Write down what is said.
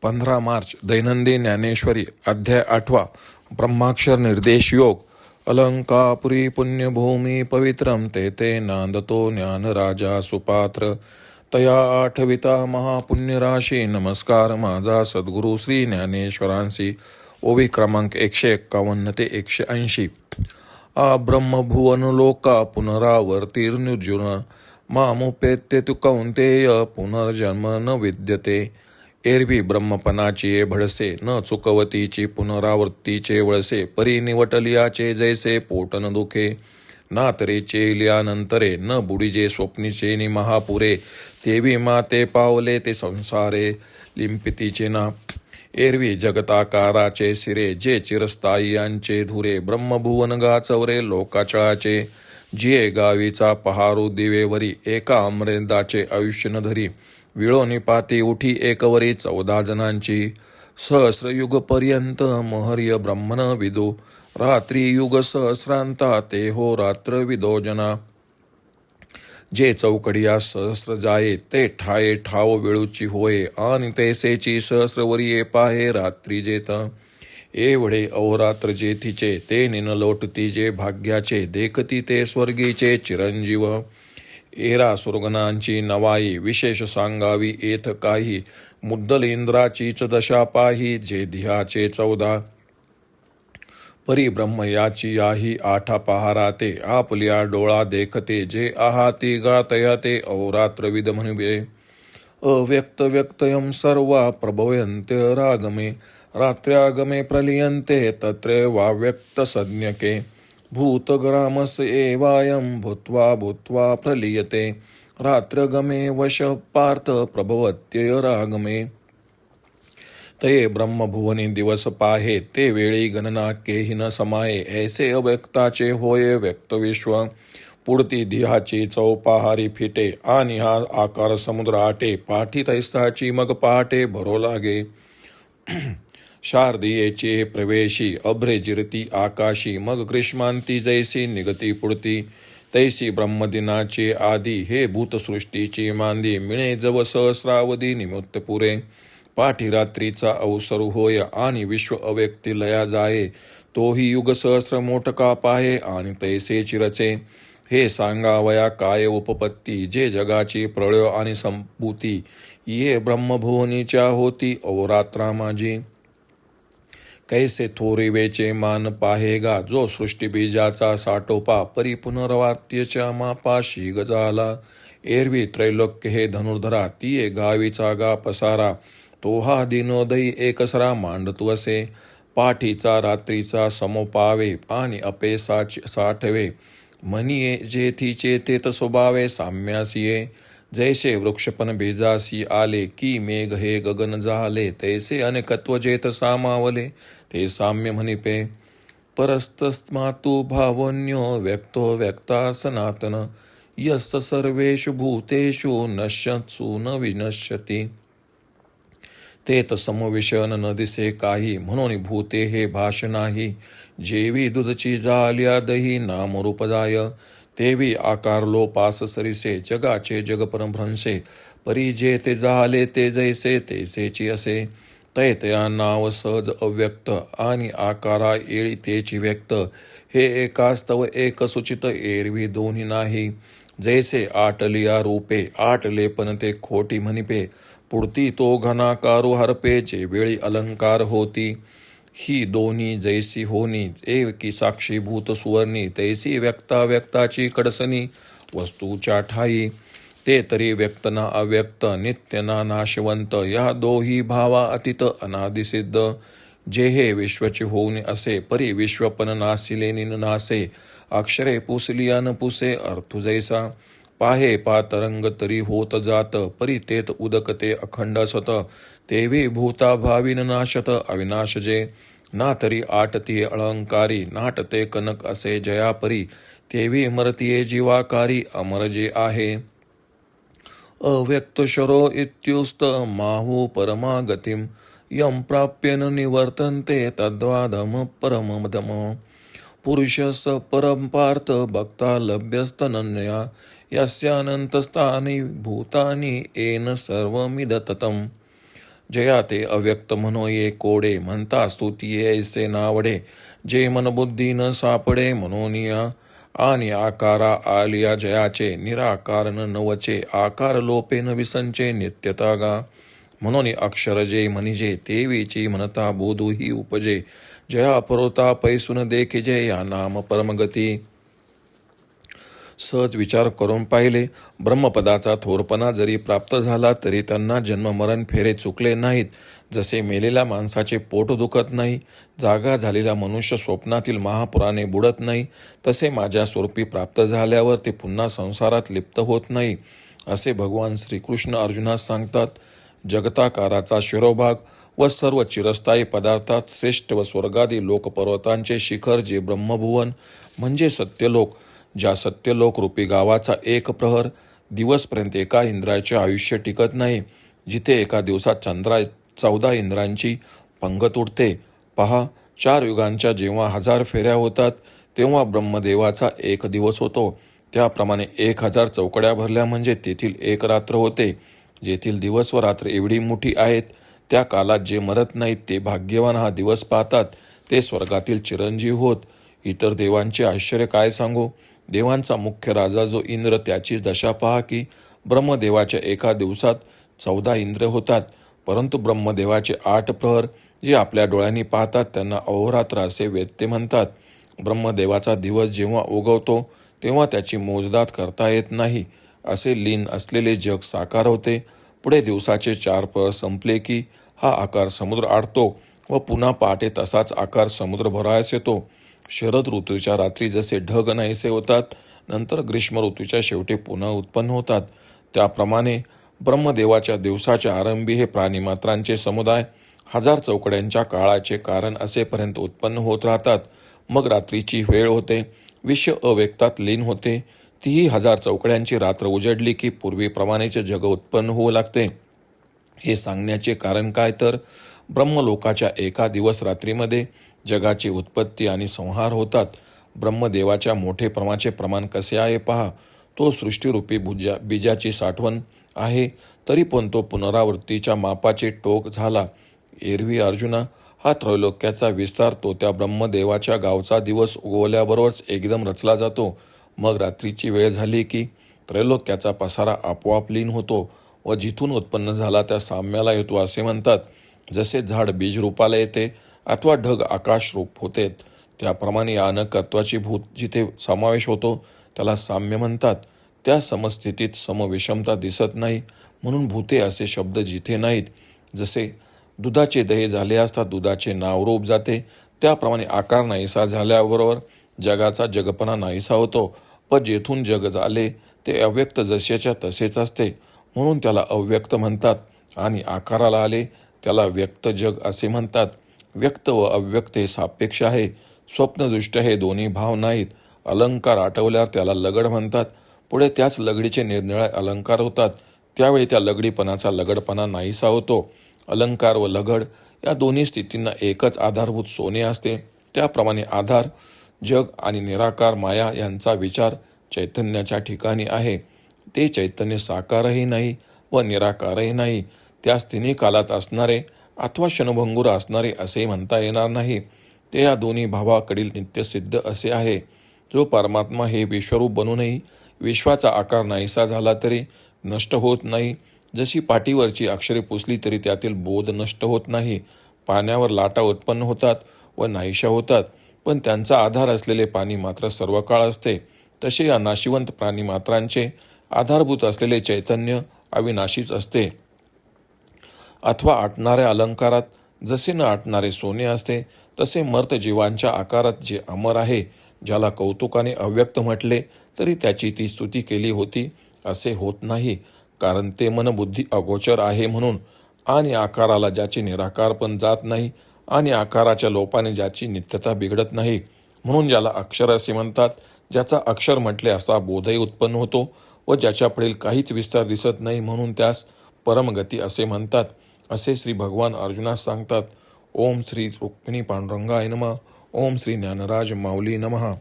15 मार्च दैनंदिन ज्ञानेश्वरी अध्याय 8 ब्रह्माक्षर निर्देश योग. अलंकापुरी पुण्यभूमी पवित्रम ते नांदतो ज्ञान राजा सुपात्र तया आठविता महापुण्यराशी. नमस्कार माझा सद्गुरू श्री ज्ञानेश्वरांशी. ओवी क्रमांक 151 ते 180. आ ब्रह्मभुवन लोका पुनरावर्तीर्नुर्जुन मामुपेत्य तु कौंतेय पुनर्जन्म न विद्यते. एरवी ब्रह्मपणाची भडसे न चुकवतीची पुनरावृत्तीचे वळसे. परी निवटलियाचे जैसे पोटन दुखे ना तरेचे लियानंतरे न बुडीजे स्वप्नीचे नि महापुरे. तेवी माते पावले ते संसारे लिंपितीचे ना. एरवी जगताकाराचे सिरे जे चिरस्थायी यांचे धुरे. ब्रह्मभुवन गाचवरे लोकाचळाचे जिये गावीचा पहारू दिवेवरी. एका अमरेंदाचे आयुष्य न धरी विळोनी पाती उठी एकवरी 14 जणांची. सहस्रयुगपर्यंत महर्य ब्रह्मन विदो रात्री युग सहस्रांता ते हो रात्र विदो जना. जे चौकडिया सहस्र जाये ते ठाये ठाव वेळूची होय आणि तैसेची सहस्रवरिये पाहे रात्री जेत. एवढे अहोरात्र जेथीचे ते निन लोटती जे भाग्याचे देखती ते स्वर्गीचे चिरंजीव. एरा सुरगणांची नवाई विशेष सांगावी येथ काही. मुद्दल इंद्राचीच दशा पाही जे धियाचे 14. परी ब्रह्म याची याही 8 पहारा ते. आपल्या डोळा देखते जे आहाती गातया ते अहोरात्र विद म्हणवे. अव्यक्त व्यक्तयम सर्वा प्रभवयन्ते रागमे रात्र्यागमे प्रलियन्ते तत्र वा व्यक्त संज्ञके. भूतग्रामस एवायं भूत्वा भूत्वा प्रलीयते रात्रगमे वश पार्थ प्रभवत्यय रागमे. तये ब्रह्मभुवनी दिवस पाहे ते वेळी गणना केही न समाये. ऐसे अव्यक्ताचे होय व्यक्त विश्व. पुढती धियाची चौपाहारी फिटे आणि हा आकार समुद्र आटे. पाठी तैसाची मग पहाटे भरो लागे. शारदीयेचे प्रवेशी अभ्रे जिरती आकाशी. मग ग्रीष्मांती जैसी निगती पुढती तैसी ब्रह्मदिनाचे आधी. हे भूतसृष्टीची मांदी मिळे जव सहस्रावधी निमित्त पुरे. पाठी रात्रीचा अवसर होय आणि विश्व अव्यक्ती लया जाये. तोही युग सहस्र मोठका पाहे आणि तैसे चिरचे. हे सांगावया काय उपपत्ती जे जगाची प्रळय आणि संपूती. ये ब्रह्मभुवनीच्या होती अहोरात्रा माझी. कैसे थोरिवेचे मान पाहेगा जो सृष्टीबीजाचा साठोपा. परी पुनर्वार्त्यच्या मापाशी गजाला. एरवी त्रैलोक्य हे धनुर्धरा तिये गावीचा गा पसारा. तो हा दिनोदयी एकसरा मांडतु असे. पाठीचा रात्रीचा समोपावे आणि अपेसाची साठवे. म्हणिये जेथीचे तेत स्वभावे साम्यासिये. जैसे वृक्षपन बीजासी आले की मेघ हे गगन झाले. तैसे अनेकत्व जेथ सामावले ते साम्य म्हणिपे. परस्तस्मातु भावन्यो व्यक्तो व्यक्ता सनातन. यस्य सर्वेषु भूतेषु नश्यत्सु न विनश्यति. तेत समविषण न दिसे काही म्हणून भूते हे भाष नाही. जेवी दुधची झाल्या दही नामरूप जाय. तेवी आकार लोपास सरिसे जगाचे जग परभ्रंशे. परी जे ते झाले ते जैसे तैसेची असे. तैतया नाव सहज अव्यक्त आणि आकारा येळी तेची व्यक्त. हे एकास्तव एक सुचित एरवी दोन्ही नाही. जैसे आटलिया रूपे आटले पण ते खोटी म्हणिपे. पुढती तो घनाकारू हरपे जे वेळी अलंकार होती. ही दोन्ही जैसी होनी एकी साक्षीभूत सुवर्णी. तैसी व्यक्ता व्यक्ताची कडसनी वस्तूच्या ठाई. ते तरी व्यक्त ना अव्यक्त नित्य ना नाशवंत. या दोही भावा अतीत अनादिसिद्ध. जे हे विश्वचे होऊन असे परी विश्वपन नासिले निन नासे. अक्षरे पुसलिया न पुसे अर्थु जैसा. पाहे पातरंग तरी होत जात परी तेत उदकते अखंड सत. तेवी भूता भाविन नाशत अविनाश जे. ना तरी आटती अलंकारी नाटते कनक असे जया परी. तेवी मरतीये जीवाकारी अमर जे आहे. अव्यक्त शरो इत्युस्त माहु परमागतिम. यम प्राप्येन निवर्तन्ते तद्वाधम परमधम. पुरुषस परम पार्थ भक्ता लभ्यस्तनन्या. यस्यानंतस्थानि भूतानि येन सर्वमिदततं. जया ते अव्यक्त म्हणो ये कोडे, म्हणता स्तुती ऐसे नावडे, जे मन बुद्धी न सापडे म्हणून आणि आकारा आलिया जयाचे, निराकार न नवचे, आकार लोपे न विसंचे, नित्यता गा. म्हणून अक्षर जे म्हणजे तेवीची म्हणता बोधू ही उपजे, जया परोता पैसून देखिजे, या नाम परमगती. सहज विचार करून पाहिले, ब्रह्मपदाचा थोरपणा जरी प्राप्त झाला तरी त्यांना जन्ममरण फेरे चुकले नाहीत. जसे मेलेल्या माणसाचे पोट दुखत नाही, जागा झालेल्या मनुष्य स्वप्नातील महापुराने बुडत नाही, तसे माझ्या स्वरूपी प्राप्त झाल्यावर ते पुन्हा संसारात लिप्त होत नाही, असे भगवान श्रीकृष्ण अर्जुनास सांगतात. जगताकाराचा शिरोभाग व सर्व चिरस्थायी पदार्थात श्रेष्ठ व स्वर्गादी लोकपर्वतांचे शिखर जे ब्रह्मभुवन म्हणजे सत्यलोक, ज्या सत्यलोक रूपी गावाचा एक प्रहर दिवसपर्यंत एका इंद्राचे आयुष्य टिकत नाही, जिथे एका दिवसात 14 इंद्रांची पंगत उडते. पहा, 4 युगांच्या जेव्हा 1000 फेऱ्या होतात तेव्हा ब्रह्मदेवाचा एक दिवस होतो. त्याप्रमाणे 1000 चौकड्या भरल्या म्हणजे तेथील एक रात्र होते. जेथील दिवस व रात्र एवढी मोठी आहेत, त्या कालात जे मरत नाहीत ते भाग्यवान हा दिवस पाहतात, ते स्वर्गातील चिरंजीव होत. इतर देवांचे आश्चर्य काय सांगू. देवांचा मुख्य राजा जो इंद्र, त्याचीच दशा पहा की ब्रह्मदेवाच्या एका दिवसात 14 इंद्र होतात, परंतु ब्रह्मदेवाचे 8 प्रहर जे आपल्या डोळ्यांनी पाहतात त्यांना अहोरात्र असे व्यत्यय म्हणतात. ब्रह्मदेवाचा दिवस जेव्हा उगवतो तेव्हा त्याची मोजदाद करता येत नाही, असे लीन असलेले जग साकार होते. पुढे दिवसाचे 4 प्रहर संपले की हा आकार समुद्र आटतो व पुन्हा पहाटे तसाच आकार समुद्र भरायस येतो. शरद ऋतूच्या रात्री जसे ढग नाहीसे होतात, नंतर ग्रीष्म ऋतूच्या शेवटी पुन्हा उत्पन्न होतात, त्याप्रमाणे ब्रह्मदेवाच्या दिवसाच्या आरंभी हे प्राणीमात्रांचे समुदाय 1000 चौकड्यांच्या काळाचे कारण असेपर्यंत उत्पन्न होत राहतात. मग रात्रीची वेळ होते, विश्व अव्यक्तात लीन होते. तीही 1000 चौकड्यांची रात्र उजडली की पूर्वीप्रमाणेचे जग उत्पन्न होऊ लागते. हे सांगण्याचे कारण काय तर ब्रह्मलोकाच्या एका दिवस रात्रीमध्ये जगाची उत्पत्ती आणि संहार होतात. ब्रह्मदेवाच्या मोठेपणाचे प्रमाण कसे आहे पहा. तो सृष्टीरूपी बीजाची साठवण आहे, तरी पण तो पुनरावृत्तीच्या मापाचे टोक झाला. एरवी अर्जुना, हा त्रैलोक्याचा विस्तार तो त्या ब्रह्मदेवाच्या गावचा दिवस उगवल्याबरोबरच एकदम रचला जातो. मग रात्रीची वेळ झाली की त्रैलोक्याचा पसारा आपोआप लीन होतो व जिथून उत्पन्न झाला त्या साम्याला येतो असे म्हणतात. जसे झाड बीज रूपाला येते अथवा ढग आकाश रूप होते, त्याप्रमाणे या अनकत्वाची भूत जिथे समावेश होतो त्याला साम्य म्हणतात. त्या समस्थितीत समविषमता दिसत नाही, म्हणून भूते असे शब्द जिथे नाहीत. जसे दुधाचे दही झाले असता दुधाचे नाव रूप जाते, त्याप्रमाणे आकार नाहीसा झाल्याबरोबर जगाचा जगपणा नाहीसा होतो. पण जेथून जग झाले ते अव्यक्त जसेच्या तसेच असते, म्हणून त्याला अव्यक्त म्हणतात. आणि आकाराला आले त्याला व्यक्त जग असे म्हणतात. व्यक्त व अव्यक्त हे सापेक्ष आहे. स्वप्नदृष्ट हे दोन्ही भाव नाहीत. अलंकार आठवल्यावर त्याला लगड म्हणतात. पुढे त्याच लगडीचे निरनिराळे अलंकार होतात, त्यावेळी त्या लगडीपणाचा लगडपणा नाहीसा होतो. अलंकार व लगड या दोन्ही स्थितींना एकच आधारभूत सोने असते. त्याप्रमाणे आधार जग आणि निराकार माया यांचा विचार चैतन्याच्या ठिकाणी आहे. ते चैतन्य साकारही नाही व निराकारही नाही. त्यास तिन्ही कालात असणारे अथवा क्षणभंगुर असणारे असेही म्हणता येणार नाही. ते या दोन्ही भावाकडील नित्यसिद्ध असे आहे. जो परमात्मा हे विश्वरूप बनूनही विश्वाचा आकार नाहीसा झाला तरी नष्ट होत नाही. जशी पाटीवरची अक्षरे पुसली तरी त्यातील बोध नष्ट होत नाही. पाण्यावर लाटा उत्पन्न होतात व नाहीशा होतात, पण त्यांचा आधार असलेले पाणी मात्र सर्व काळ असते. तसे या नाशिवंत प्राणीमात्रांचे आधारभूत असलेले चैतन्य अविनाशीच असते. अथवा आटणाऱ्या अलंकारात जसे न आटणारे सोने असते, तसे मर्त जीवांच्या आकारात जे अमर आहे, ज्याला कौतुकाने अव्यक्त म्हटले तरी त्याची ती स्तुती केली होती असे होत नाही. कारण ते मनबुद्धी अगोचर आहे म्हणून, आणि आकाराला ज्याचे निराकार पण जात नाही, आणि आकाराच्या लोपाने ज्याची नित्यता बिघडत नाही, म्हणून ज्याला अक्षर असे म्हणतात. ज्याचा अक्षर म्हटले असा बोधही उत्पन्न होतो व ज्याच्या पुढील काहीच विस्तार दिसत नाही, म्हणून त्यास परमगती असे म्हणतात, असे श्री भगवान अर्जुनास सांगतात. ओम श्री रुक्मिणी पांडुरंगाय नमः. ओम श्री ज्ञानराज माऊली नमः.